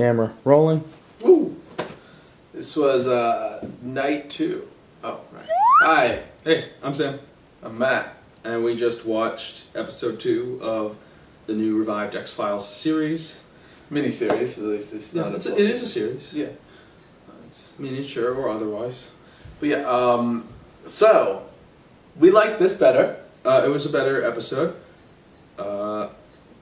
Camera rolling. Woo! This was night 2. Oh, right. Hi, Hey, I'm Sam. I'm Matt. And we just watched episode 2 of the new revived X-Files series. Miniseries, at least it's not It is a series. Yeah. Miniature or otherwise. But yeah, so, we liked this better. It was a better episode. It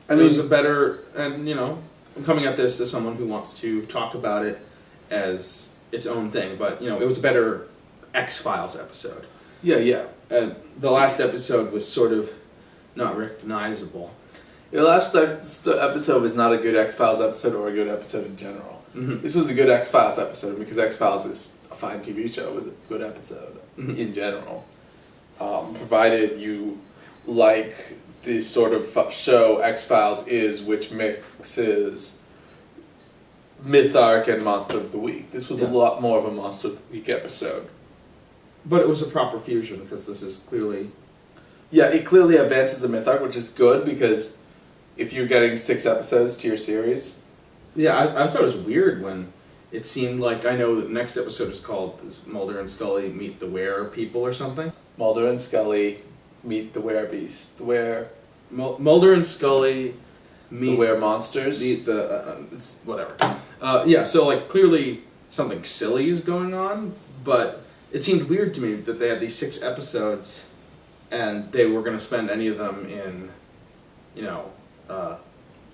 was a better, and you know, I'm coming at this as someone who wants to talk about it as its own thing, but you know, it was a better X-Files episode. Yeah. And the last episode was sort of not recognizable. The last episode was not a good X-Files episode or a good episode in general. Mm-hmm. This was a good X-Files episode because X-Files is a fine TV show. It was a good episode in general. Provided you like the sort of show X-Files is, which mixes Myth Arc and Monster of the Week. This was a lot more of a Monster of the Week episode. But it was a proper fusion because this is clearly... Yeah, it clearly advances the Myth Arc, which is good because if you're getting 6 episodes to your series... Yeah, I thought it was weird when it seemed like... I know the next episode is called Mulder and Scully Meet the Were People or something. Mulder and Scully meet the Werebeast. Mulder and Scully meet... The Were-Monsters. Meet the... whatever. Yeah, so like clearly something silly is going on, but it seemed weird to me that they had these 6 episodes and they were going to spend any of them in, you know,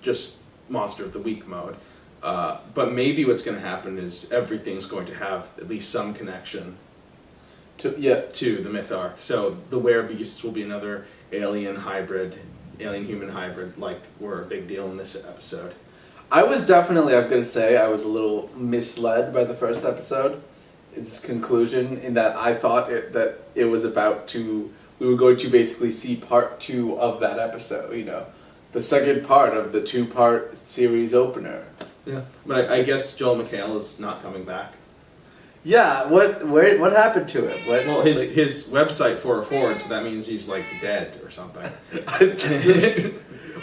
just Monster of the Week mode. But maybe what's going to happen is everything's going to have at least some connection to the Myth Arc. So the Werebeasts will be another alien-human hybrid, like were a big deal in this episode. I'm going to say, I was a little misled by the first episode. Its conclusion, in that I thought that it was we were going to basically see part 2 of that episode, you know. The second part of the 2-part series opener. Yeah, but I guess Joel McHale is not coming back. Yeah, what happened to him? Well, his website 404, so that means he's like dead or something.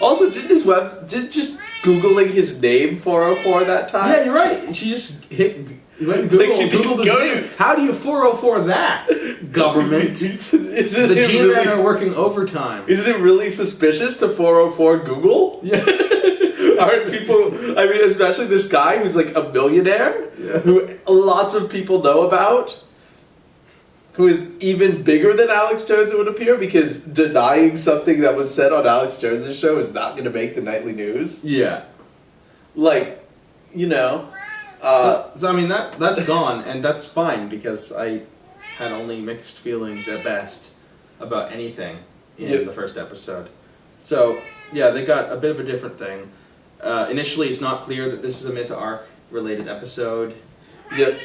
Also, did just Googling his name 404 that time? Yeah, you're right. She just Googled his name. How do you 404 that, government? The G-Men are working overtime. Isn't it really suspicious to 404 Google? Yeah. Aren't people, I mean, especially this guy who's like a millionaire, who lots of people know about, who is even bigger than Alex Jones, it would appear, because denying something that was said on Alex Jones' show is not going to make the nightly news. Yeah. Like, you know. So I mean, that's gone, and that's fine, because I had only mixed feelings at best about anything in the first episode. So, yeah, they got a bit of a different thing. Initially, it's not clear that this is a Myth Arc related episode. Yep.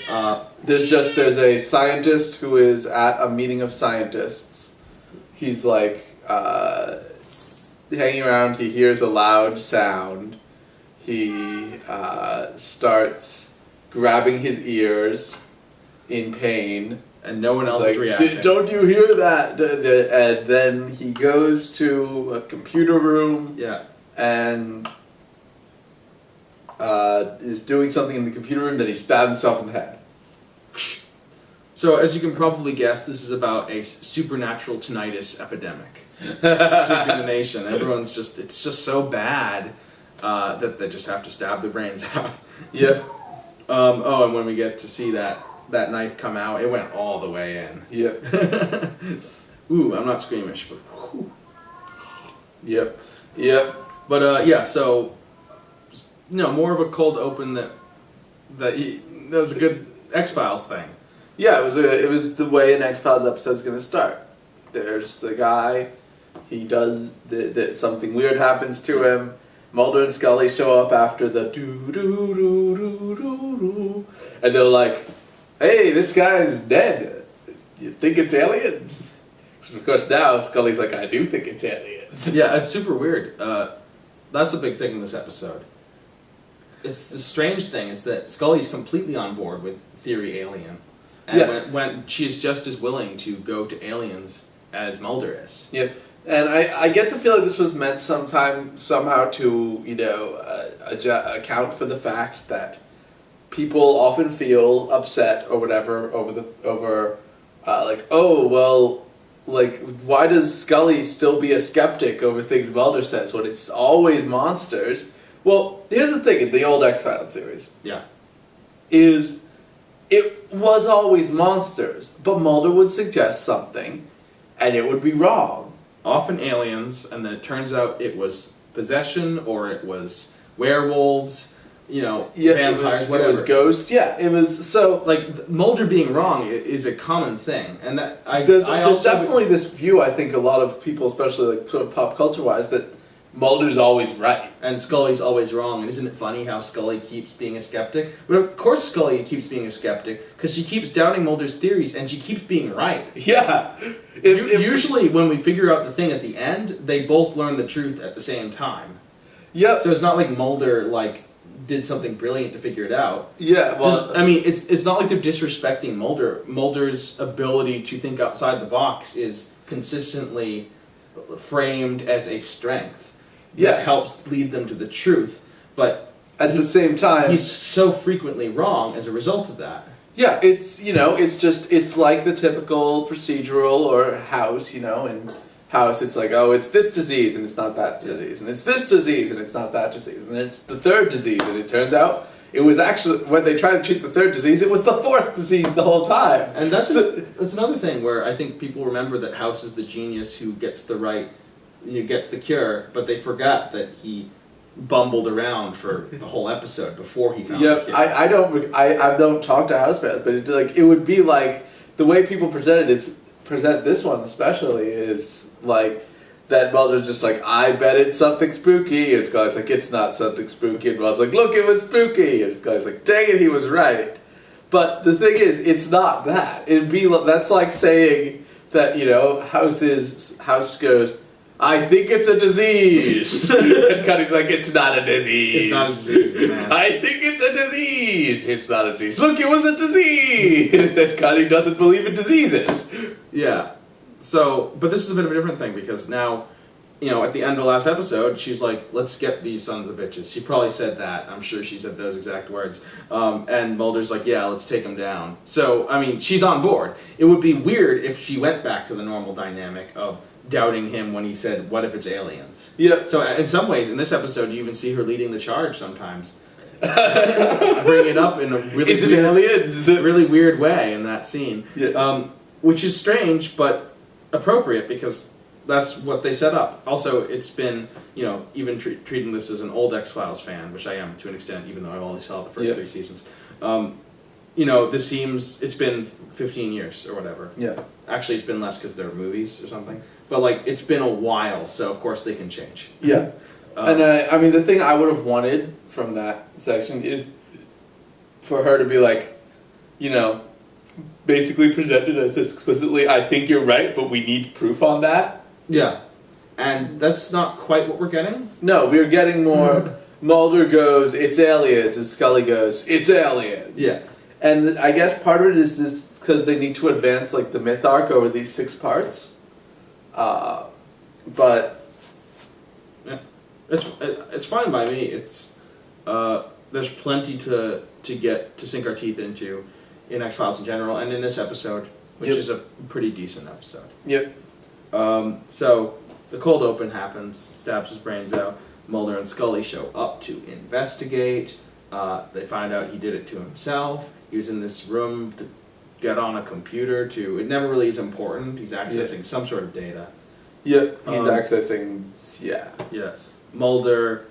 There's a scientist who is at a meeting of scientists. He's like hanging around. He hears a loud sound. He starts grabbing his ears in pain. And no one else is reacting. Don't you hear that? And then he goes to a computer room. Yeah. And is doing something in the computer room that he stabbed himself in the head. So, as you can probably guess, this is about a supernatural tinnitus epidemic. Sweeping the nation. Everyone's it's just so bad that they just have to stab their brains out. Yeah. And when we get to see that knife come out, it went all the way in. Yep. Ooh, I'm not squeamish, but whew. Yep. But so you know, more of a cold open that was a good X-Files thing. Yeah, it was the way an X-Files episode's going to start. There's the guy, he does something weird happens to him. Mulder and Scully show up after the do-do-do-do-do-do, and they're like, "Hey, this guy's dead. You think it's aliens?" Of course, now Scully's like, "I do think it's aliens." Yeah, it's super weird. That's the big thing in this episode. It's the strange thing is that Scully's completely on board with theory alien, and when she's just as willing to go to aliens as Mulder is. Yeah, And I get the feeling this was meant somehow to, you know, account for the fact that people often feel upset or whatever over like, oh, well, like, why does Scully still be a skeptic over things Mulder says when it's always monsters? Well, here's the thing in the old X-Files series. Yeah. It was always monsters, but Mulder would suggest something, and it would be wrong. Often aliens, and then it turns out it was possession, or it was werewolves, you know, vampires, whatever. It was ghosts, yeah. It was, so... Like, Mulder being wrong is a common thing, and that There's definitely this view, I think, a lot of people, especially like sort of pop culture-wise, that Mulder's always right. And Scully's always wrong, and isn't it funny how Scully keeps being a skeptic? But of course Scully keeps being a skeptic, because she keeps doubting Mulder's theories, and she keeps being right. Yeah. Usually when we figure out the thing at the end, they both learn the truth at the same time. Yeah. So it's not like Mulder, like, did something brilliant to figure it out. Yeah, well... I mean, it's not like they're disrespecting Mulder. Mulder's ability to think outside the box is consistently framed as a strength. That helps lead them to the truth, but at the same time, he's so frequently wrong as a result of that. Yeah, it's, you know, it's like the typical procedural or House, you know, in House it's like, oh, it's this disease and it's not that disease, and it's this disease and it's not that disease, and it's the third disease, and it turns out it was actually, when they tried to treat the third disease, it was the fourth disease the whole time. And that's another thing where I think people remember that House is the genius who gets gets the cure, but they forgot that he bumbled around for the whole episode before he found the cure. I don't talk to House fans, but it would be like the way people present this one especially is like that Mulder's just like, I bet it's something spooky, and Scully's like, it's not something spooky, and Mulder's like, look, it was spooky, and Scully's like, dang it, he was right. But the thing is, it's not that. That's like saying that, you know, House goes, I think it's a disease. And Cuddy's like, it's not a disease. It's not a disease, man. I think it's a disease. It's not a disease. Look, it was a disease. And Cuddy doesn't believe in diseases. Yeah. So, but this is a bit of a different thing, because now, you know, at the end of the last episode, she's like, let's get these sons of bitches. She probably said that. I'm sure she said those exact words. And Mulder's like, yeah, let's take them down. So, I mean, she's on board. It would be weird if she went back to the normal dynamic of doubting him when he said, what if it's aliens? Yeah. So in some ways, in this episode, you even see her leading the charge sometimes. Bring it up in a really weird way in that scene. Yeah. Which is strange, but appropriate, because that's what they set up. Also, it's been, you know, even treating this as an old X-Files fan, which I am to an extent, even though I only saw the first 3 seasons. You know, it's been 15 years or whatever. Yeah. Actually, it's been less because there are movies or something. But, like, it's been a while, so of course they can change. Yeah. And I mean, the thing I would have wanted from that section is for her to be like, you know, basically presented as explicitly, I think you're right, but we need proof on that. Yeah. And that's not quite what we're getting? No, we're getting more, Mulder goes, it's aliens, and Scully goes, it's aliens. Yeah. And I guess part of it is this, because they need to advance, like, the myth arc over these 6 parts. But yeah, it's fine by me. It's there's plenty to sink our teeth into in X-Files in general, and in this episode, which is a pretty decent episode. Yep. So the cold open happens, stabs his brains out. Mulder and Scully show up to investigate. They find out he did it to himself. He was in this room to get on a computer it never really is important. He's accessing some sort of data. Yep, he's accessing, Yes. Mulder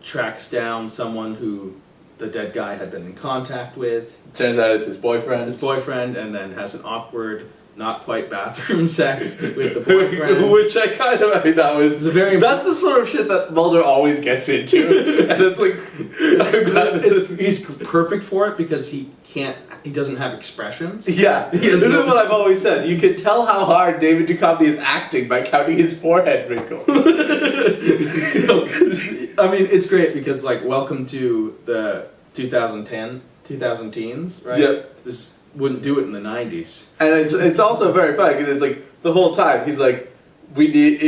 tracks down someone who the dead guy had been in contact with. Turns out it's his boyfriend. And then has an awkward, not quite bathroom sex with the boyfriend. Which I mean, that's the sort of shit that Mulder always gets into. And it's like, I'm glad he's perfect for it, because he doesn't have expressions. Yeah, this is what I've always said. You can tell how hard David Duchovny is acting by counting his forehead wrinkle. So, I mean, it's great because, like, welcome to the 2000 teens, right? Yep. This wouldn't do it in the 90s. And it's also very funny because it's like the whole time he's like, we need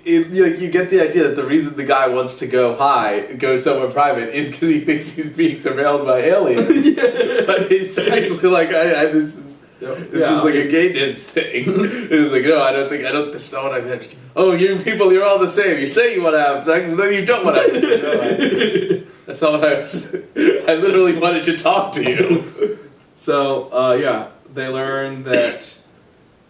like you get the idea that the reason the guy wants to go somewhere private is because he thinks he's being surveilled by aliens. But it's actually like this is like a gayness thing. It was like, no, this is not what I meant. Oh, you people, you're all the same. You say you want to have sex, and then you don't want to have sex. No, that's not what I was. I literally wanted to talk to you. So, they learned that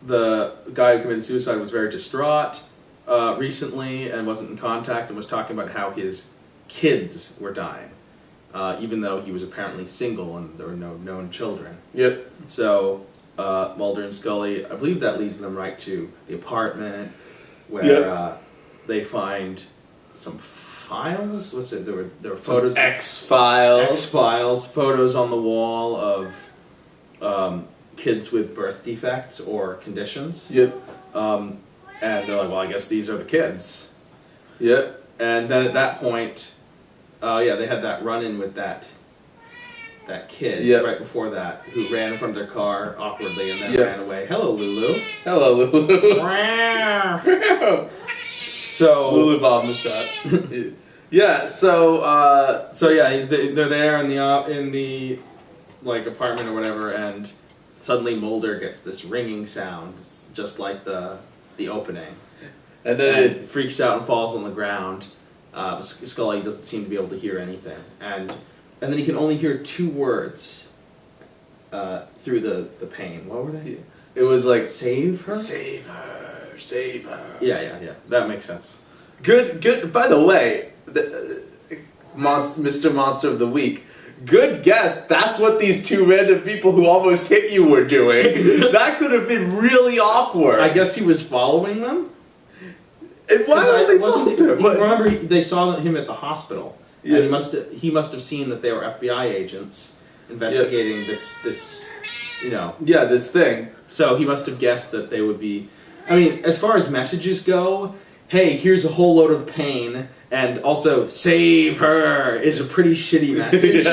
the guy who committed suicide was very distraught recently and wasn't in contact and was talking about how his kids were dying, even though he was apparently single and there were no known children. Yep. So Mulder and Scully, I believe that leads them right to the apartment where they find some files. What's it? There were photos. X-Files. Photos on the wall of kids with birth defects or conditions. Yep. And they're like, well, I guess these are the kids. Yep. And then at that point, they had that run-in with that kid right before that, who ran in front of their car awkwardly and then ran away. Hello, Lulu. Hello, Lulu. So Lulu Bob the shot. they're there in the like apartment or whatever, and suddenly Mulder gets this ringing sound, just like the opening, and then it freaks out and falls on the ground. Scully doesn't seem to be able to hear anything, and then he can only hear two words through the pane. What were they? It was like, save her? Save her. Save her. Yeah. That makes sense. Good. By the way, Mr. Monster of the Week, good guess. That's what these two random people who almost hit you were doing. That could have been really awkward. I guess he was following them? Why don't they follow him? Remember, they saw him at the hospital. Yeah. And he must have seen that they were FBI agents investigating this, Yeah, this thing. So he must have guessed that they would be... I mean, as far as messages go, hey, here's a whole load of pain, and also, save her, is a pretty shitty message.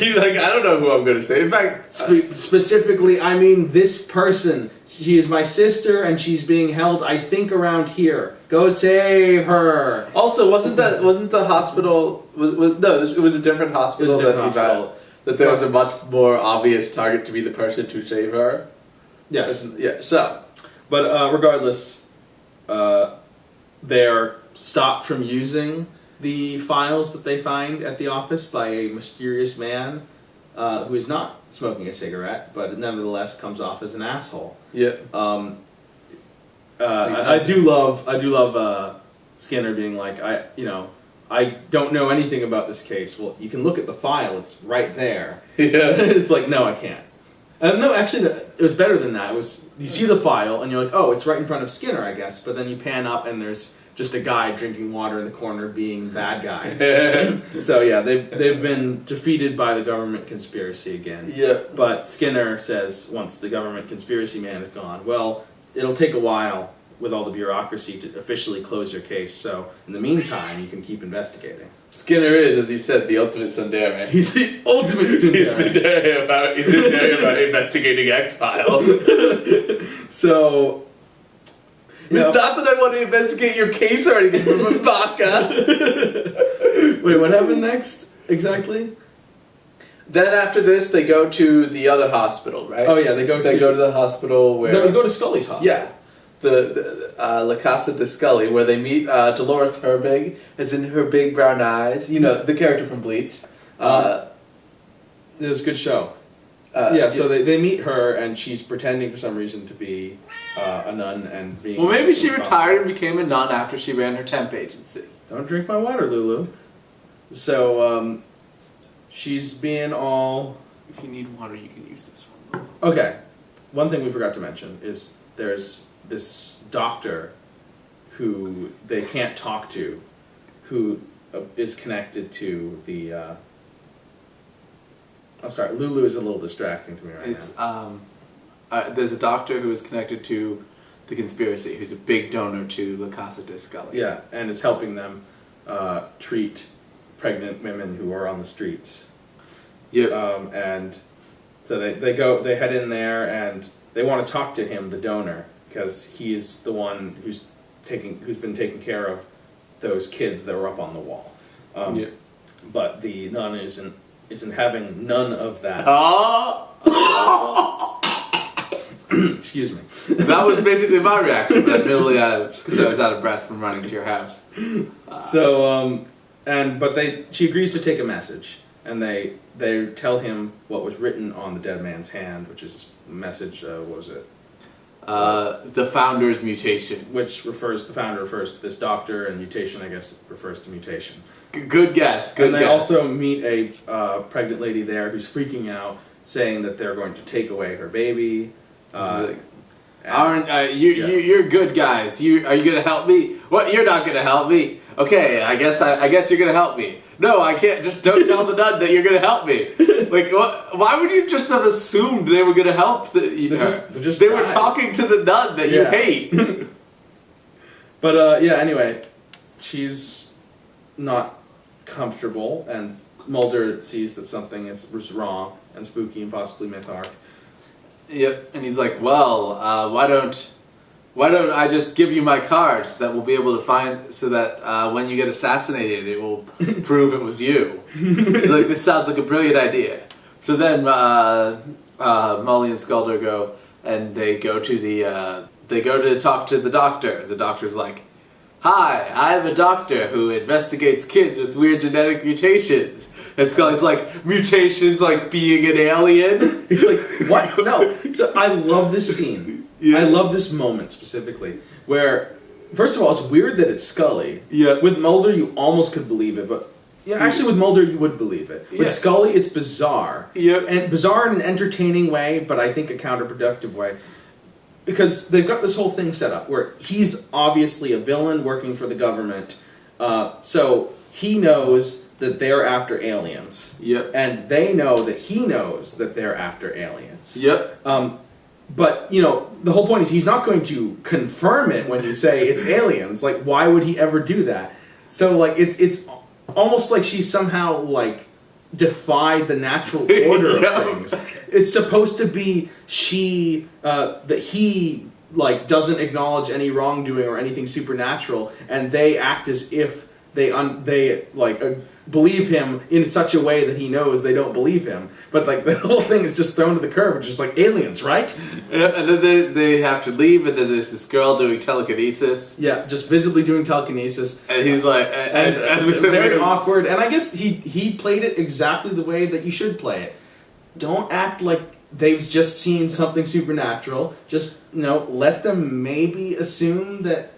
He's like, I don't know who I'm going to say. In fact... Specifically, I mean this person. She is my sister, and she's being held, I think, around here. Go save her. Also, wasn't the hospital... it was a different hospital that there was a much more obvious target to be the person to save her. Yes. Yeah, so... But regardless, they're stopped from using the files that they find at the office by a mysterious man who is not smoking a cigarette, but nevertheless comes off as an asshole. Yeah. I do love Skinner being like, I don't know anything about this case. Well, you can look at the file; it's right there. Yeah. It's like, no, I can't. No, actually, it was better than that. It was, you see the file, and you're like, oh, it's right in front of Skinner, I guess. But then you pan up, and there's just a guy drinking water in the corner being bad guy. So, yeah, they've been defeated by the government conspiracy again. Yeah. But Skinner says, once the government conspiracy man is gone, well, it'll take a while with all the bureaucracy to officially close your case. So, in the meantime, you can keep investigating. Skinner is, as you said, the ultimate tsundere. He's the ultimate tsundere. He's tsundere about investigating X-Files. So... Not that I want to investigate your case or anything, Baka. Wait, what happened next, exactly? Then after this, they go to the other hospital, right? Oh yeah, they go to the hospital where... They go to Scully's hospital. Yeah. The La Casa de Scully, where they meet Dolores Herbig, as in her big brown eyes. You know, the character from Bleach. It was a good show. So they meet her, and she's pretending for some reason to be a nun and being... Well, maybe she retired and became a nun after she ran her temp agency. Don't drink my water, Lulu. So, she's being all... If you need water, you can use this one. Okay. One thing we forgot to mention is there's this doctor who they can't talk to, who is connected to the... I'm sorry, Lulu is a little distracting to me now. There's a doctor who is connected to the conspiracy, who's a big donor to La Casa de Scully. Yeah, and is helping them treat pregnant women who are on the streets. Yeah. And so they head in there, and they want to talk to him, the donor, because he's the one who's been taking care of those kids that were up on the wall. But the nun isn't having none of that. Excuse me. That was basically my reaction, but admittedly, just because I was out of breath from running to your house. She agrees to take a message, and they tell him what was written on the dead man's hand, which is a message. What was it? The founder's mutation, which the founder refers to this doctor, and mutation, I guess, refers to mutation. Good guess. And they also meet a pregnant lady there who's freaking out, saying that they're going to take away her baby. You're good guys. Are you gonna help me? What? You're not gonna help me? Okay, I guess you're gonna help me. No, I can't. Just don't tell the nun that you're gonna help me. Like, what? Why would you just have assumed they were gonna help? They were talking to the nun that you hate. But anyway, she's not comfortable, and Mulder sees that something was wrong and spooky and possibly mythic. Yep, and he's like, well, why don't I just give you my cards that we'll be able to find, so that when you get assassinated, it will prove it was you. He's like, this sounds like a brilliant idea. So then Mully and Sculder go, and they go to talk to the doctor. The doctor's like, hi, I'm a doctor who investigates kids with weird genetic mutations. And Scully's like, mutations like being an alien? He's like, what? No. So I love this scene. Yeah. I love this moment specifically, where, first of all, it's weird that it's Scully. Yeah. With Mulder, you almost could believe it, but actually with Mulder, you would believe it. With Scully, it's bizarre. Yeah. And bizarre in an entertaining way, but I think a counterproductive way. Because they've got this whole thing set up where he's obviously a villain working for the government, so he knows that they're after aliens. Yep. And they know that he knows that they're after aliens. Yep. But, the whole point is he's not going to confirm it when you say it's aliens. Like, why would he ever do that? So, like, it's almost like she's somehow, like, defied the natural order of things. It's supposed to be that he, like, doesn't acknowledge any wrongdoing or anything supernatural, and they act as if they believe him in such a way that he knows they don't believe him. But, like, the whole thing is just thrown to the curb. It's just like, aliens, right? Yeah, and then they have to leave, and then there's this girl doing telekinesis. Yeah, just visibly doing telekinesis. And he's like... And as we said, very awkward. And I guess he played it exactly the way that you should play it. Don't act like they've just seen something supernatural. Just, let them maybe assume that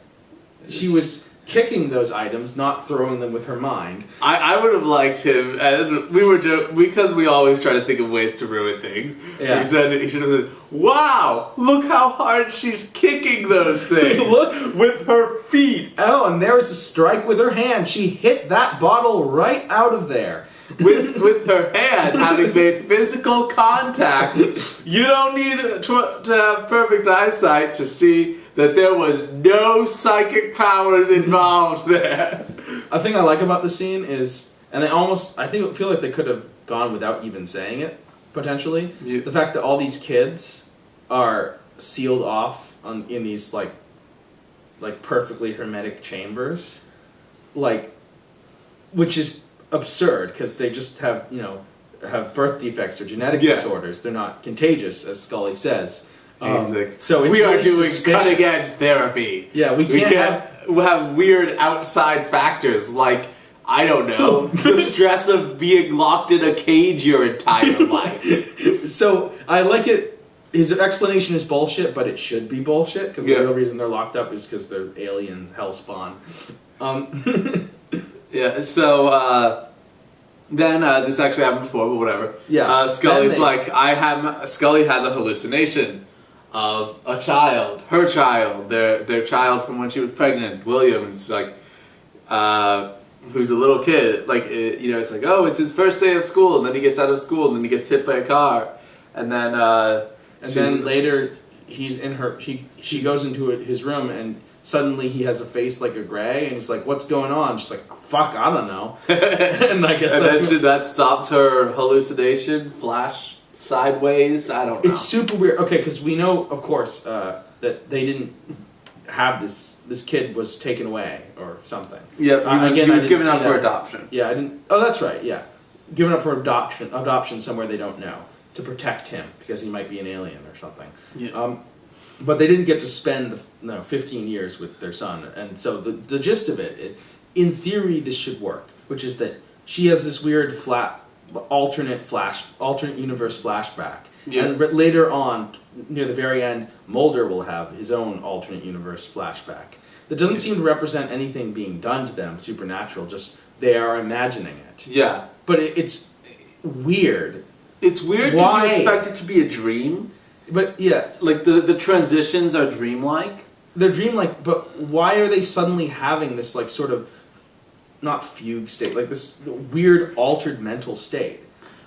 she was kicking those items, not throwing them with her mind. I would have liked him, as we were because we always try to think of ways to ruin things. Yeah. He should have said, "Wow, look how hard she's kicking those things! Look with her feet." Oh, and there was a strike with her hand. She hit that bottle right out of there. With her hand having made physical contact. You don't need to have perfect eyesight to see that there was no psychic powers involved there. A thing I like about the scene is, and I feel like they could have gone without even saying it, potentially. Yeah. The fact that all these kids are sealed off in these like perfectly hermetic chambers, which is absurd because they just have birth defects or genetic disorders. They're not contagious, as Scully says. So it's we are doing cutting edge therapy. Yeah, we can't have weird outside factors like, I don't know, the stress of being locked in a cage your entire life. So I like it. His explanation is bullshit, but it should be bullshit because the real reason they're locked up is because they're alien hellspawn. Yeah. So then this actually happened before, but whatever. Yeah. Scully's Scully has a hallucination of a child, her child, their child from when she was pregnant, William. It's like, who's a little kid. Like, it's like, oh, it's his first day of school, and then he gets out of school, and then he gets hit by a car, and then later he's in her. She goes into his room, and suddenly he has a face like a gray, and he's like, "What's going on?" She's like, "Fuck, I don't know." And I guess that stops her hallucination. Flash sideways. I don't know. It's super weird. Okay, because we know, of course, that they didn't have this kid was taken away or something. Yeah, he was given up for adoption. Yeah, I didn't. Oh, that's right. Yeah, given up for adoption somewhere they don't know to protect him because he might be an alien or something. Yeah. But they didn't get to spend 15 years with their son, and so the gist of it, in theory, this should work, which is that she has this weird alternate universe flashback, and later on, near the very end, Mulder will have his own alternate universe flashback. That doesn't seem to represent anything being done to them supernatural; just they are imagining it. Yeah, but it's weird. It's weird because you expect it to be a dream. But yeah, like the transitions are dreamlike. They're dreamlike, but why are they suddenly having this like sort of not fugue state, like this weird altered mental state?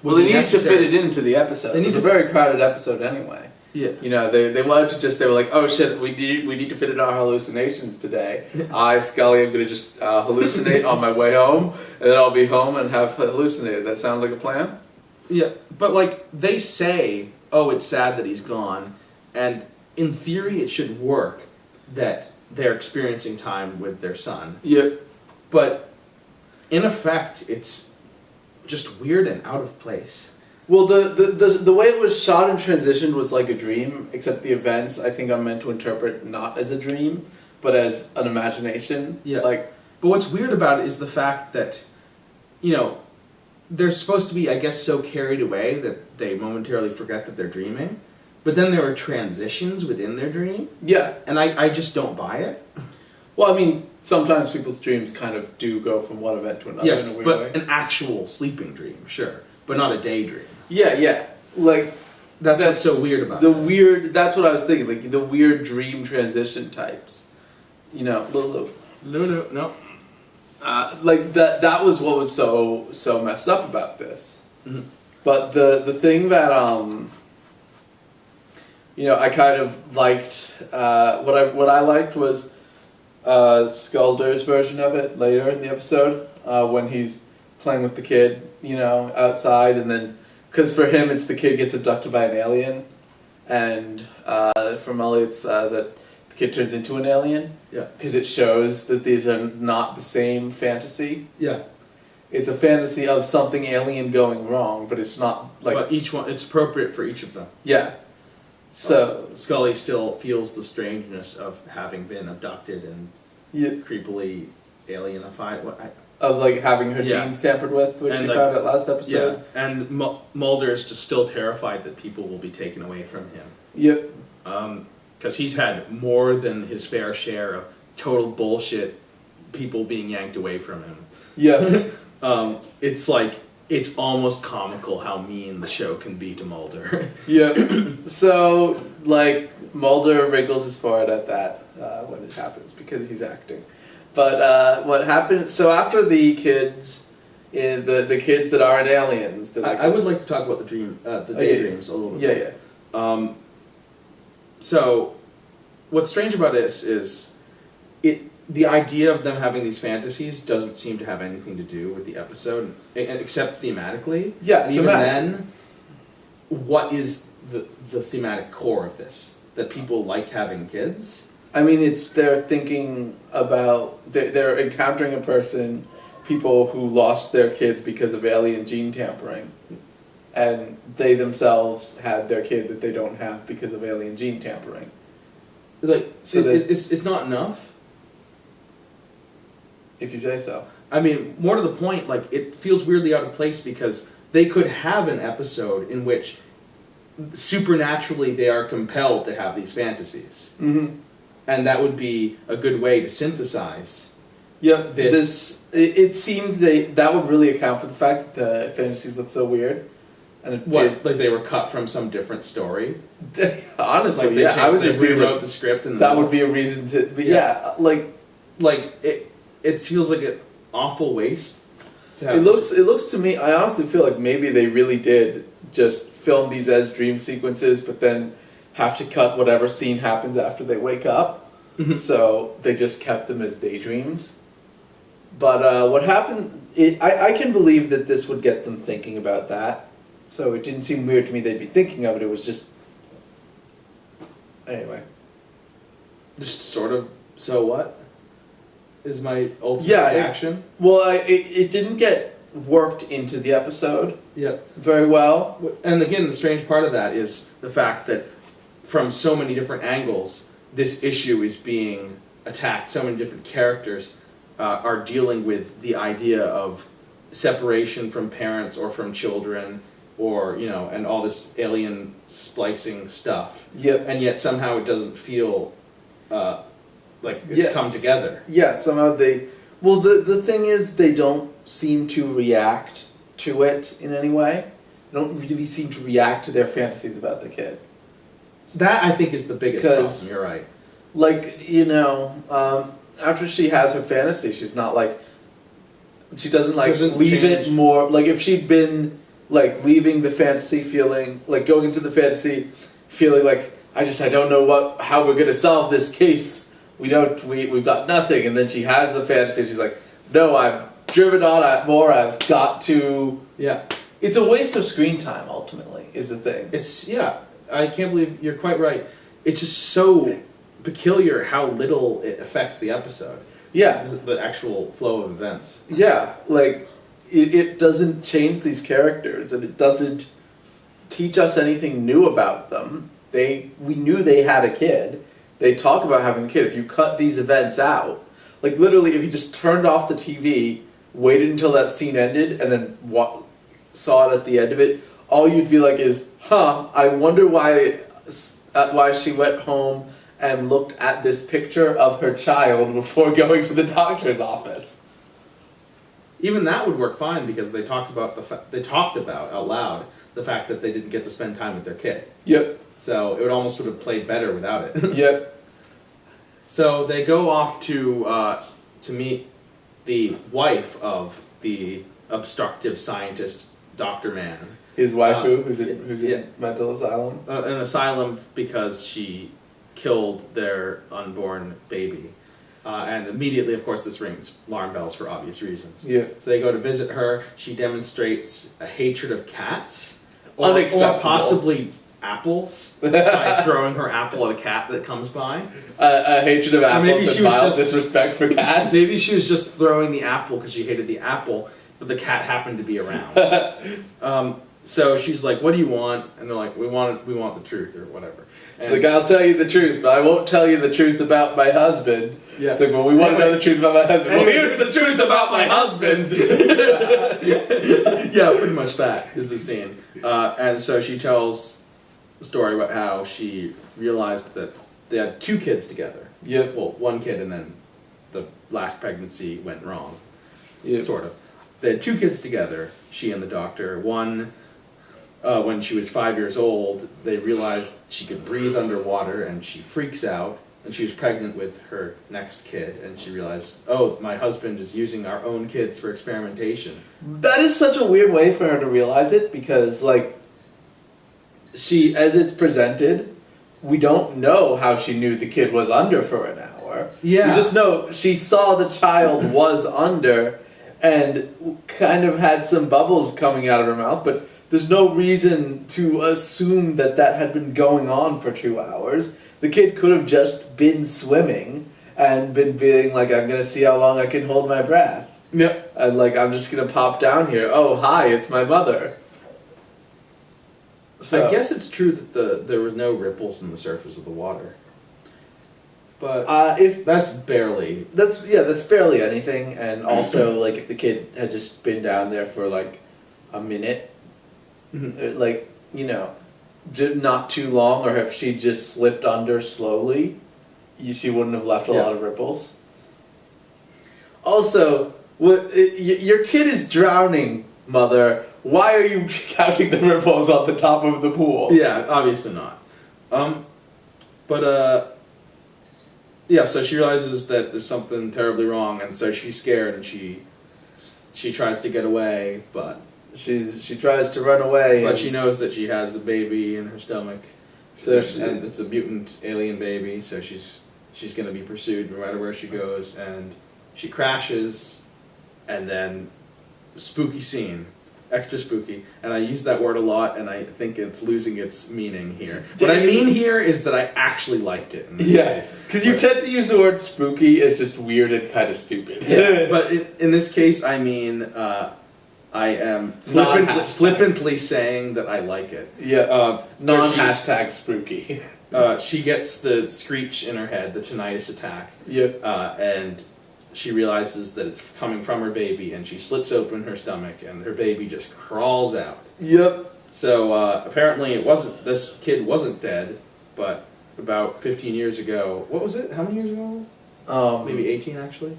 Well, they needed to fit it into the episode. It was a very crowded episode anyway. Yeah, you know, they wanted to they were like, oh shit, we need to fit in our hallucinations today. I, Scully, am going to just hallucinate on my way home, and then I'll be home and have hallucinated. That sound like a plan? Yeah, but like they say, oh, it's sad that he's gone, and in theory it should work that they're experiencing time with their son. Yeah. But in effect, it's just weird and out of place. Well, the way it was shot and transitioned was like a dream, except the events I think I'm meant to interpret not as a dream, but as an imagination. Yeah. Like, but what's weird about it is the fact that, you know, they're supposed to be, I guess, so carried away that they momentarily forget that they're dreaming. But then there are transitions within their dream. Yeah. And I just don't buy it. Well, I mean, sometimes people's dreams kind of do go from one event to another in a weird way. But an actual sleeping dream, sure. But not a daydream. Yeah, yeah. Like, that's what's so weird about it. That's what I was thinking, like the weird dream transition types. You know, Lulu, no. Like that was what was so messed up about this. Mm-hmm. But the thing that you know, I kind of liked what I liked was Sculder's version of it later in the episode when he's playing with the kid, you know, outside, and then because for him it's the kid gets abducted by an alien, and for Mully it's that the kid turns into an alien. Yeah. Because it shows that these are not the same fantasy. Yeah. It's a fantasy of something alien going wrong, but it's not like. But each one, it's appropriate for each of them. Yeah. So Scully still feels the strangeness of having been abducted and creepily alienified. Of like having her genes tampered with, which she found out last episode. Yeah, and Mulder is just still terrified that people will be taken away from him. Yep. Because he's had more than his fair share of total bullshit people being yanked away from him. Yeah. It's like, it's almost comical how mean the show can be to Mulder. Yeah. So, like, Mulder wrinkles his forehead at that when it happens because he's acting. But what happened? So after the kids, the kids that aren't aliens, I would like to talk about the daydreams a little bit. Yeah. So, what's strange about this is the idea of them having these fantasies doesn't seem to have anything to do with the episode, except thematically. Yeah, and even then, what is the thematic core of this? That people like having kids? I mean, they're thinking about, they're encountering a person, people who lost their kids because of alien gene tampering. And they themselves had their kid that they don't have because of alien gene tampering. Like, so it's not enough? If you say so. I mean, more to the point, like, it feels weirdly out of place because they could have an episode in which supernaturally they are compelled to have these fantasies. Mm-hmm. And that would be a good way to synthesize. Yep. It seemed that would really account for the fact that the fantasies look so weird. And like they were cut from some different story? Honestly, like I was just rewrote the script, and that would be a reason to. But yeah, like it feels like an awful waste. To have it looks to me. I honestly feel like maybe they really did just film these as dream sequences, but then have to cut whatever scene happens after they wake up. Mm-hmm. So they just kept them as daydreams. But what happened? I can believe that this would get them thinking about that. So it didn't seem weird to me they'd be thinking of it. It was just... Anyway. Just sort of, so what? Is my ultimate Yeah, reaction. Well, it didn't get worked into the episode very well. And again, the strange part of that is the fact that from so many different angles, this issue is being attacked. So many different characters are dealing with the idea of separation from parents or from children, or and all this alien splicing stuff. Yep. And yet somehow it doesn't feel like it's come together. Yeah, somehow they... Well, the thing is, they don't seem to react to it in any way. They don't really seem to react to their fantasies about the kid. That, I think, is the biggest problem. You're right. Like, after she has her fantasy, she's not like... She doesn't, like, leave it more... Like, if she'd been, like, leaving the fantasy feeling... Like, going into the fantasy feeling like, I don't know how we're gonna solve this case. We've got nothing. And then she has the fantasy, she's like, no, I've driven on more, I've got to... Yeah. It's a waste of screen time, ultimately, is the thing. I can't believe you're quite right. It's just so peculiar how little it affects the episode. Yeah. The actual flow of events. Yeah, like, it doesn't change these characters, and it doesn't teach us anything new about them. We knew they had a kid. They talk about having a kid. If you cut these events out, like, literally, if you just turned off the TV, waited until that scene ended, and then saw it at the end of it, all you'd be like is, I wonder why she went home and looked at this picture of her child before going to the doctor's office. Even that would work fine because they talked about out loud the fact that they didn't get to spend time with their kid. Yep. So it would have played better without it. Yep. So they go off to meet the wife of the obstructive scientist, Dr. Man. His waifu, who's in mental asylum. An asylum because she killed their unborn baby. And immediately, of course, this rings alarm bells for obvious reasons. Yeah. So they go to visit her. She demonstrates a hatred of cats. Or possibly apples by throwing her apple at a cat that comes by. A hatred of apples and mild disrespect for cats. Maybe she was just throwing the apple because she hated the apple, but the cat happened to be around. So she's like, "What do you want?" And they're like, "We want the truth or whatever." And she's like, "I'll tell you the truth, but I won't tell you the truth about my husband." Yeah. It's like, "Well, we want to know the truth about my husband." Well, here's the truth about my husband. Yeah, pretty much that is the scene. And so she tells the story about how she realized that they had 2 kids together. Yep. Well, 1 kid, and then the last pregnancy went wrong. Yep. Sort of. They had 2 kids together, she and the doctor. One, when she was 5 years old, they realized she could breathe underwater, and she freaks out. And she was pregnant with her next kid, and she realized, oh, my husband is using our own kids for experimentation. That is such a weird way for her to realize it, because, like, she, as it's presented, we don't know how she knew the kid was under for an hour. Yeah. We just know she saw the child was under, and kind of had some bubbles coming out of her mouth, but there's no reason to assume that had been going on for 2 hours. The kid could have just been swimming and been being like, I'm going to see how long I can hold my breath. Yep. And like, I'm just going to pop down here. Oh, hi, it's my mother. So, I guess it's true that there were no ripples in the surface of the water. But that's barely... That's barely anything. And also, like, if the kid had just been down there for, like, a minute, like, not too long, or if she just slipped under slowly, she wouldn't have left a lot of ripples. Also, your kid is drowning, mother. Why are you counting the ripples on the top of the pool? Yeah, obviously not. So she realizes that there's something terribly wrong, and so she's scared, and she tries to get away, but... She tries to run away, but she knows that she has a baby in her stomach, and it's a mutant alien baby. So she's going to be pursued no matter where she goes, and she crashes, and then spooky scene, extra spooky, and I use that word a lot, and I think it's losing its meaning here. What I mean here is that I actually liked it in this case. Because you tend to use the word spooky as just weird and kind of stupid. Yeah, but in this case, I mean, I am flippantly saying that I like it. Yeah, non-hashtag spooky. She gets the screech in her head, the tinnitus attack. Yep. And she realizes that it's coming from her baby, and she slits open her stomach, and her baby just crawls out. Yep. So apparently, this kid wasn't dead, but about 15 years ago. What was it? How many years ago? Maybe 18 actually.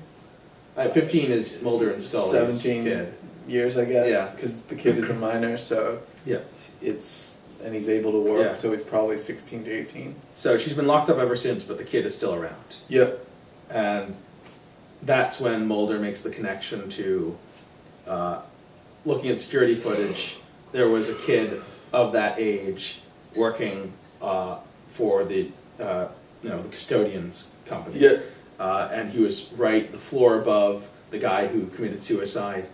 15 is Mulder and Scully's 17 kid. Years, I guess. Yeah. Because the kid is a minor, so yeah, and he's able to work, Yeah. so he's probably 16 to 18. So she's been locked up ever since, but the kid is still around. Yep. And that's when Mulder makes the connection to looking at security footage. There was a kid of that age working for the the custodian's company. Yeah. And he was right the floor above the guy who committed suicide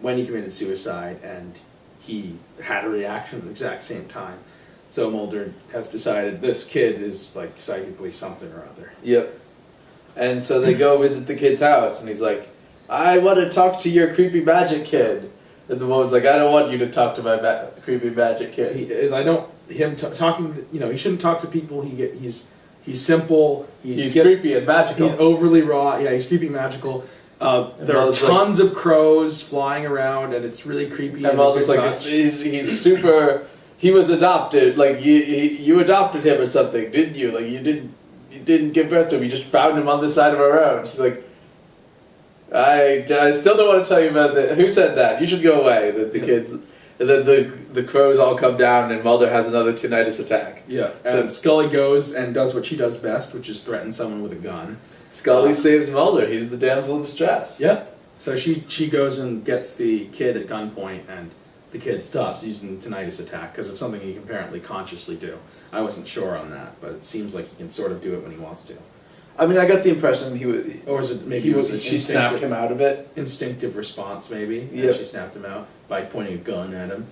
when he committed suicide, and he had a reaction at the exact same time. So Mulder has decided this kid is like psychically something or other. Yep. And so they go visit the kid's house, and he's like, I want to talk to your creepy magic kid. And the woman's like, I don't want you to talk to my creepy magic kid. Talking, he shouldn't talk to people. He's simple. He's creepy and magical. He's overly raw. Yeah, he's creepy and magical. There are tons of crows flying around, and it's really creepy. And Mulder's like, he's super. He was adopted. Like you adopted him or something, didn't you? Like you didn't give birth to him. You just found him on the side of a road. She's like, I still don't want to tell you about that. Who said that? You should go away. The kids, and then the crows all come down, and Mulder has another tinnitus attack. Yeah. And Scully goes and does what she does best, which is threaten someone with a gun. Scully saves Mulder. He's the damsel in distress. Yeah. So she goes and gets the kid at gunpoint, and the kid stops using the tinnitus attack because it's something he can apparently consciously do. I wasn't sure on that, but it seems like he can sort of do it when he wants to. I mean, I got the impression he was... Or is it maybe she snapped him out of it? Instinctive response, maybe. Yeah. She snapped him out by pointing a gun at him.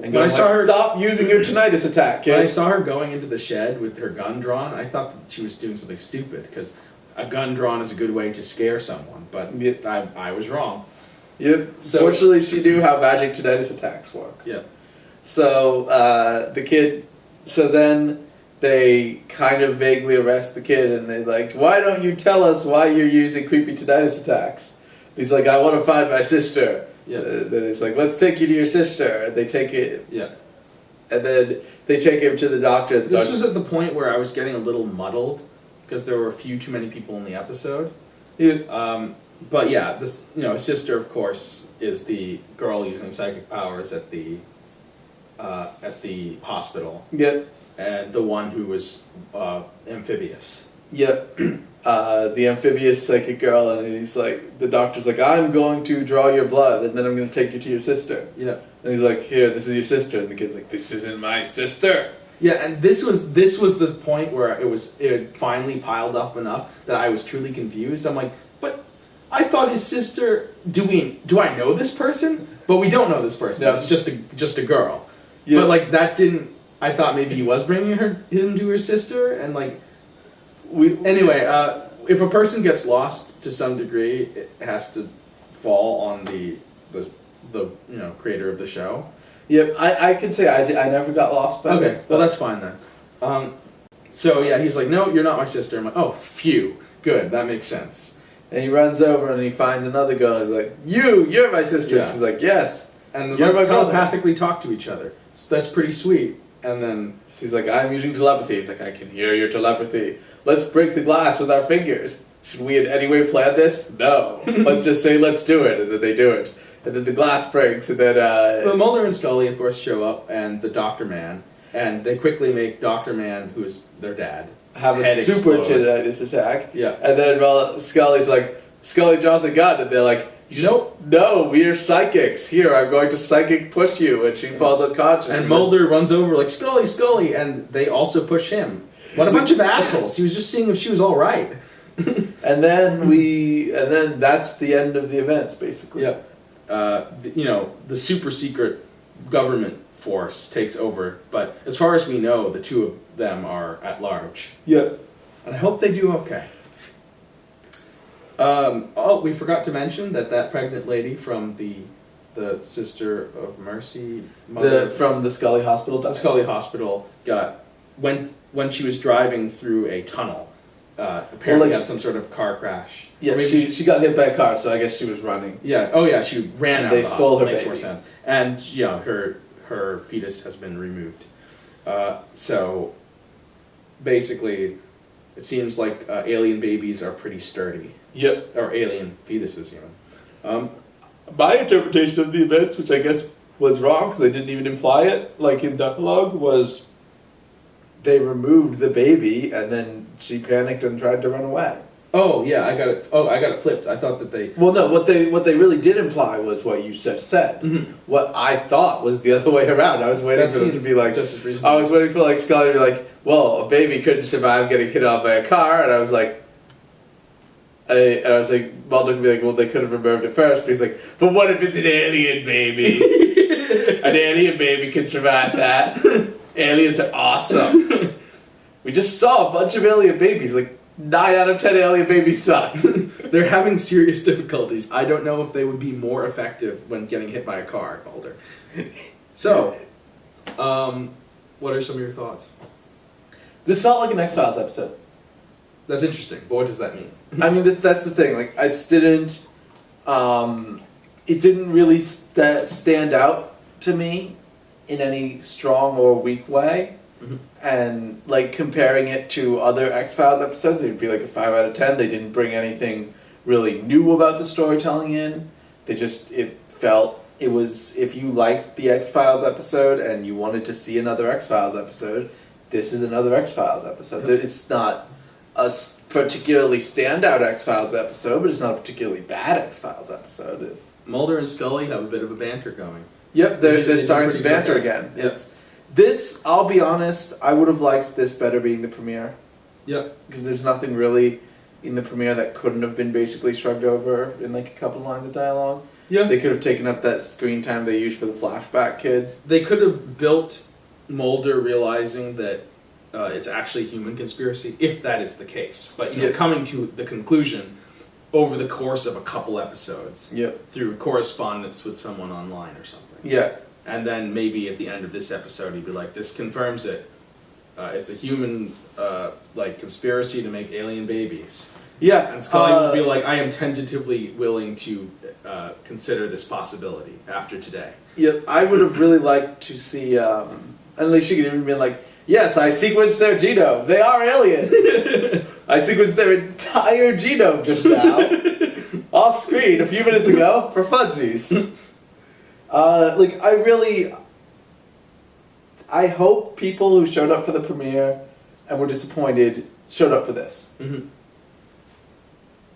And going, stop using your tinnitus attack, kid. When I saw her going into the shed with her gun drawn, I thought that she was doing something stupid, because a gun drawn is a good way to scare someone, but I was wrong. Yep. So, fortunately, she knew how magic tinnitus attacks work. Yeah. So, the kid... So then they kind of vaguely arrest the kid, and they're like, why don't you tell us why you're using creepy tinnitus attacks? He's like, I want to find my sister. Yeah. Then it's like, let's take you to your sister. And they take it. Yeah. And then they take him to the doctor. This was at the point where I was getting a little muddled, because there were a few too many people in the episode. Yeah. But yeah, this his sister, of course, is the girl using psychic powers at the hospital. Yep. And the one who was amphibious. Yep. The amphibious psychic girl, and he's like, the doctor's like, I'm going to draw your blood, and then I'm going to take you to your sister. Yeah. And he's like, here, this is your sister, and the kid's like, this isn't my sister. Yeah, and this was the point where it had finally piled up enough that I was truly confused. I'm like, but I thought his sister. Do I know this person? But we don't know this person. No. It's just a girl. Yeah. But like that didn't. I thought maybe he was bringing him to her sister, and like. Anyway, if a person gets lost to some degree, it has to fall on the creator of the show. Yep, I can say I never got lost by this. Well, that's fine then. So yeah, he's like, no, you're not my sister. I'm like, oh, phew, good, that makes sense. And he runs over and he finds another girl and he's like, you're my sister. Yeah. She's like, yes. And you're let's telepathically talk to each other. So that's pretty sweet. And then she's like, I'm using telepathy. He's like, I can hear your telepathy. Let's break the glass with our fingers. Should we in any way plan this? No. Let's just say let's do it, and then they do it. And then the glass breaks, and then... Well, Mulder and Scully, of course, show up, and the Dr. Man, and they quickly make Dr. Man, who is their dad, have a super tinnitus attack. Yeah. And then Scully's like, Scully draws a gun, and they're like, nope, no, we are psychics. Here, I'm going to psychic push you, and she falls unconscious. And Mulder runs over like, Scully, and they also push him. What a bunch of assholes. He was just seeing if she was all right. and then that's the end of the events, basically. Yep. The super secret government force takes over. But as far as we know, the two of them are at large. Yeah. And I hope they do okay. We forgot to mention that pregnant lady from the Sister of Mercy, From the Scully Hospital. the Scully Hospital when she was driving through a tunnel. Apparently had some sort of car crash. Yeah, she got hit by a car, so I guess she was running. Yeah. Oh yeah, she ran out. They of the stole hospital. her Makes baby. more sense. And her fetus has been removed. So basically, it seems like alien babies are pretty sturdy. Yep. Or alien fetuses, even. My interpretation of the events, which I guess was wrong because they didn't even imply it, like in dialogue, was they removed the baby and then she panicked and tried to run away. Oh yeah, I got it. Oh, I got it flipped. I thought that they. Well, no. What they really did imply was what you just said. Mhm. What I thought was the other way around. I was waiting That for them to seems be like. just as reasonable. I was waiting for like Scully to be like, "Well, a baby couldn't survive getting hit off by a car," and I was like, Mulder could be like, "Well, they could have removed it first." But he's like, "But what if it's an alien baby? An alien baby can survive that. Aliens are awesome. We just saw a bunch of alien babies. Like 9 out of 10 alien babies suck." They're having serious difficulties. I don't know if they would be more effective when getting hit by a car, Mulder. So, what are some of your thoughts? This felt like an X-Files episode. That's interesting, but what does that mean? I mean, that's the thing. Like, it didn't really stand out to me in any strong or weak way. Mm-hmm. And like comparing it to other X-Files episodes, it would be like a 5 out of 10. They didn't bring anything really new about the storytelling in. It was, if you liked the X-Files episode and you wanted to see another X-Files episode, this is another X-Files episode. Yep. It's not a particularly standout X-Files episode, but it's not a particularly bad X-Files episode. Mulder and Scully have a bit of a banter going. Yep, they're starting to pretty banter good. again. Yep. This, I'll be honest, I would have liked this better being the premiere. Yep. Because there's nothing really in the premiere that couldn't have been basically shrugged over in like a couple lines of dialogue. Yeah. They could have taken up that screen time they used for the flashback kids. They could have built Mulder realizing that it's actually a human conspiracy, if that is the case. But coming to the conclusion over the course of a couple episodes. Yep. Through correspondence with someone online or something. Yeah. And then maybe at the end of this episode, he'd be like, "This confirms it. It's a human conspiracy to make alien babies." Yeah. And Scully would be like, "I am tentatively willing to consider this possibility after today." Yep. I would have really liked to see, at least she could even be like, "Yes, I sequenced their genome. They are aliens. I sequenced their entire genome just now, off screen a few minutes ago for funsies." I hope people who showed up for the premiere and were disappointed showed up for this. Mm-hmm.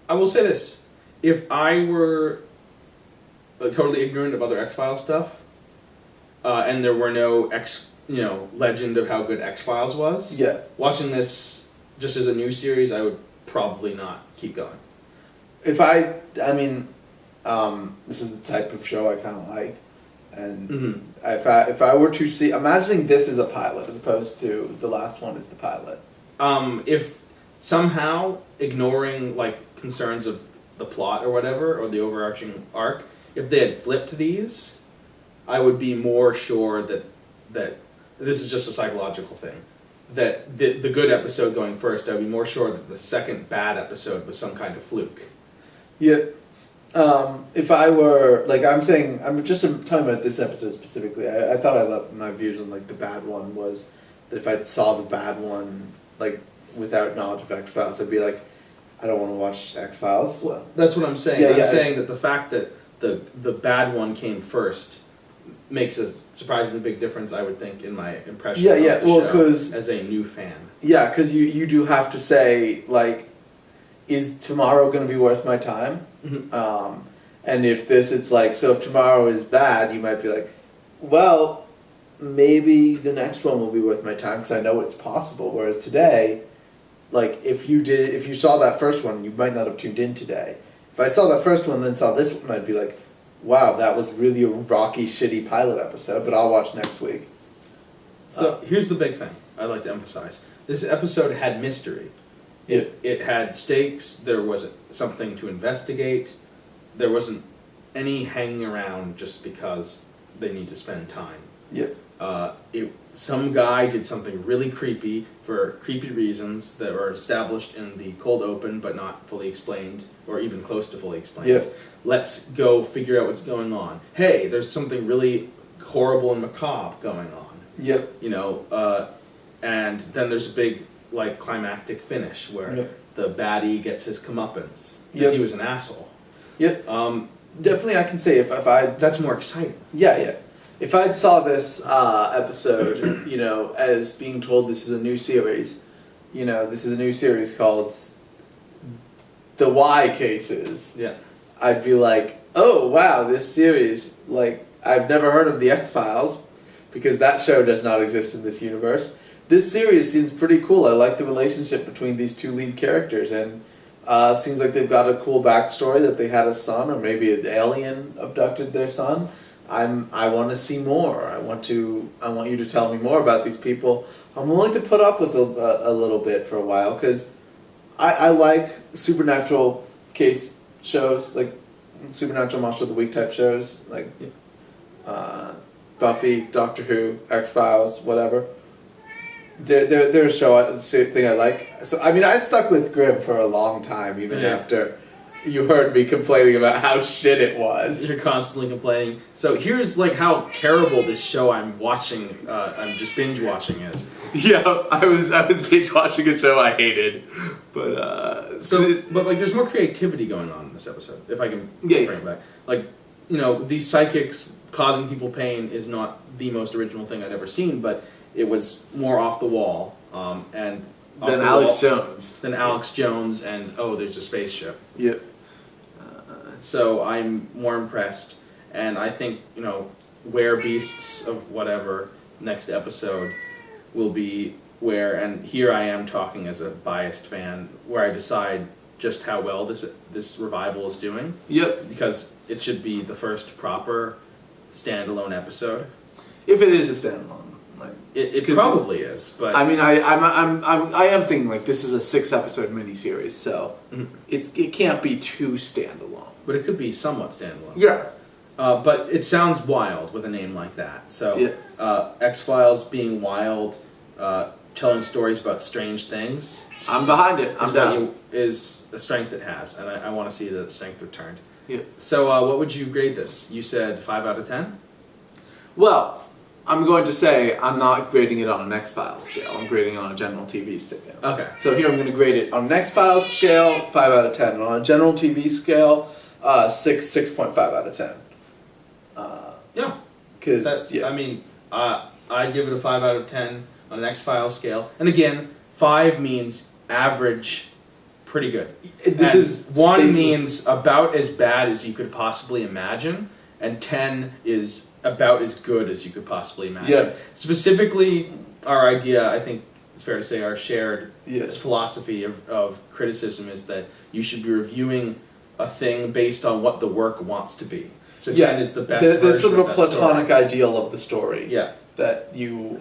I will say this: if I were totally ignorant of other X-Files stuff, and there were no legend of how good X-Files was, Yeah. watching this just as a new series, I would probably not keep going. This is the type of show I kind of like, and Mm-hmm. if I were to see, imagining this is a pilot as opposed to the last one is the pilot. If somehow ignoring concerns of the plot or whatever, or the overarching arc, if they had flipped these, I would be more sure that this is just a psychological thing. That the good episode going first, I'd be more sure that the second bad episode was some kind of fluke. Yeah. If I were, I'm just talking about this episode specifically. I thought I left my views on the bad one was that if I saw the bad one without knowledge of X-Files, I'd be like, I don't want to watch X-Files. Well, that's what I'm saying. Yeah, I'm saying that the fact that the bad one came first makes a surprisingly big difference, I would think, in my impression of the show as a new fan. Yeah, because you do have to say, is tomorrow going to be worth my time? Mm-hmm. And if so if tomorrow is bad, you might be like, well, maybe the next one will be worth my time because I know it's possible. Whereas today, if you saw that first one, you might not have tuned in today. If I saw that first one and then saw this one, I'd be like, wow, that was really a rocky, shitty pilot episode, but I'll watch next week. So here's the big thing I'd like to emphasize. This episode had mystery. It had stakes. There was something to investigate. There wasn't any hanging around just because they need to spend time. Yep. Some guy did something really creepy for creepy reasons that were established in the cold open but not fully explained or even close to fully explained. Yep. Let's go figure out what's going on. Hey, there's something really horrible and macabre going on. Yep. You know, and then there's a big like climactic finish where the baddie gets his comeuppance because he was an asshole. Yep. Definitely, I can say if I that's more exciting. Yeah. If I saw this episode, you know, as being told this is a new series, you know, this is a new series called The Y Cases. Yeah. I'd be like, oh wow, this series, like, I've never heard of the X-Files because that show does not exist in this universe. This series seems pretty cool. I like the relationship between these two lead characters, and seems like they've got a cool backstory that they had a son, or maybe an alien abducted their son. I want to see more. I want you to tell me more about these people. I'm willing to put up with a little bit for a while because I like supernatural case shows, like supernatural monster of the week type shows, like Buffy, Doctor Who, X-Files, whatever. They're a show thing I like. So I mean, I stuck with Grimm for a long time, even after you heard me complaining about how shit it was. You're constantly complaining. So here's like how terrible this show I'm watching, I'm just binge watching is. Yeah, I was binge watching a show I hated, but but like there's more creativity going on in this episode. If I can bring it back, like you know, these psychics causing people pain is not the most original thing I've ever seen, but it was more off the wall, and than Alex Jones. Than Alex Jones, and there's a spaceship. Yep. So I'm more impressed, and I think, you know, Were Beasts of whatever next episode will be where, and here I am talking as a biased fan, where I decide just how well this revival is doing. Yep. Because it should be the first proper standalone episode. If it is a standalone. It probably is, but I mean, I am thinking like this is a 6-episode miniseries, so it can't be too standalone. But it could be somewhat standalone. Yeah. But it sounds wild with a name like that. So X-Files being wild, telling stories about strange things. I'm behind it. I'm down. Is a strength it has, and I want to see the strength returned. Yeah. So what would you grade this? You said 5 out of 10? Well, I'm going to say I'm not grading it on an X-Files scale. I'm grading it on a general TV scale. Okay. So here I'm going to grade it on an X-Files scale, 5 out of 10. On a general TV scale, 6.5 out of 10. Yeah. Because I mean, I'd give it a 5 out of 10 on an X-Files scale. And again, 5 means average, pretty good. This is 1 means about as bad as you could possibly imagine, and 10 is about as good as you could possibly imagine. Yeah. Specifically, our idea, I think it's fair to say, our shared philosophy of criticism is that you should be reviewing a thing based on what the work wants to be. So 10 is the best version there's sort of a that platonic story. ideal of the story. Yeah. That you,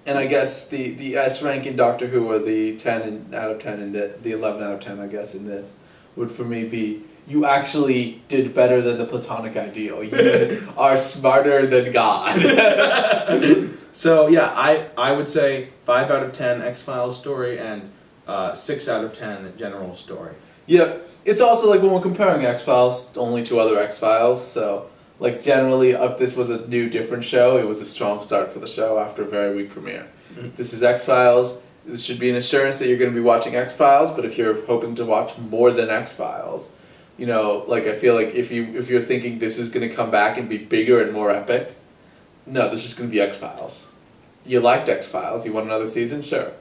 and I guess the S rank in Doctor Who, or the 10 out of 10 in the 11 out of 10, I guess, in this, would for me be, you actually did better than the platonic ideal. You are smarter than God. So yeah, I would say 5 out of 10 X-Files story and 6 out of 10 general story. Yep. It's also like when we're comparing X-Files only to other X-Files, so like generally if this was a new different show, it was a strong start for the show after a very weak premiere. Mm-hmm. This is X-Files. This should be an assurance that you're going to be watching X-Files, but if you're hoping to watch more than X-Files, you know, like I feel like if you're thinking this is going to come back and be bigger and more epic, no, this is just going to be X-Files. You liked X-Files. You want another season? Sure.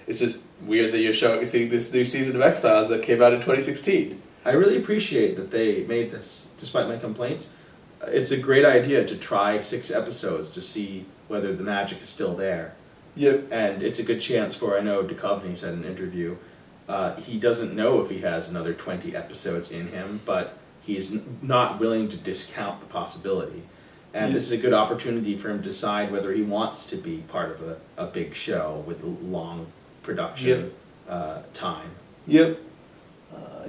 It's just weird that you're seeing this new season of X-Files that came out in 2016. I really appreciate that they made this, despite my complaints. It's a great idea to try 6 episodes to see whether the magic is still there. Yep. And it's a good chance for, I know Duchovny said in an interview, he doesn't know if he has another 20 episodes in him, but he's not willing to discount the possibility. And this is a good opportunity for him to decide whether he wants to be part of a big show with long production time. Yep.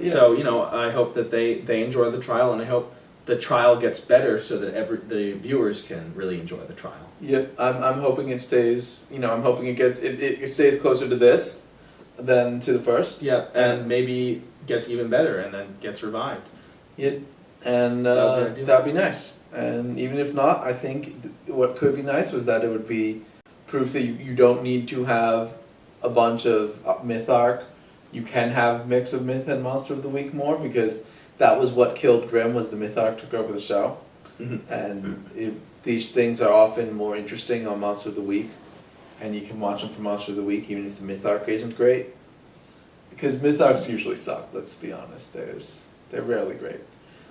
So, I hope that they enjoy the trial, and I hope the trial gets better so that the viewers can really enjoy the trial. Yep. I'm hoping it stays, I'm hoping it stays closer to this than to the first. Yeah, and maybe gets even better and then gets revived. Yep. And that'd be nice. And even if not, I think what could be nice was that it would be proof that you don't need to have a bunch of myth arc. You can have mix of myth and monster of the week more, because that was what killed Grimm, was the myth arc took over the show. Mm-hmm. And these things are often more interesting on monster of the week, and you can watch them for monster of the week even if the myth arc isn't great, because myth arcs usually suck. Let's be honest, they're rarely great.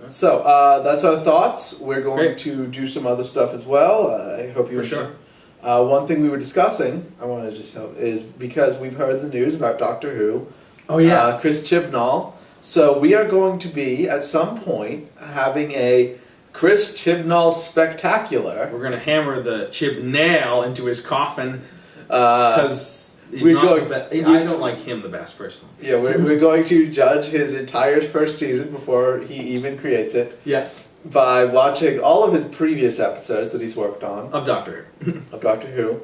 So that's our thoughts. We're going to do some other stuff as well. I hope you enjoy. Sure. One thing we were discussing, I want to just help, is because we've heard the news about Doctor Who. Oh yeah, Chris Chibnall. So we are going to be at some point having a Chris Chibnall spectacular. We're gonna hammer the Chib nail into his coffin because. I don't like him the best personally. Yeah, we're going to judge his entire first season before he even creates it. Yeah. By watching all of his previous episodes that he's worked on. Of Doctor Who. Of Doctor Who.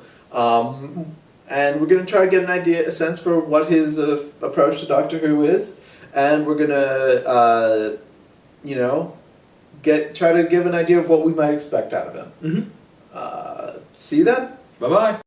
And we're going to try to get a sense for what his approach to Doctor Who is. And we're going to, try to give an idea of what we might expect out of him. Mm-hmm. See you then. Bye-bye.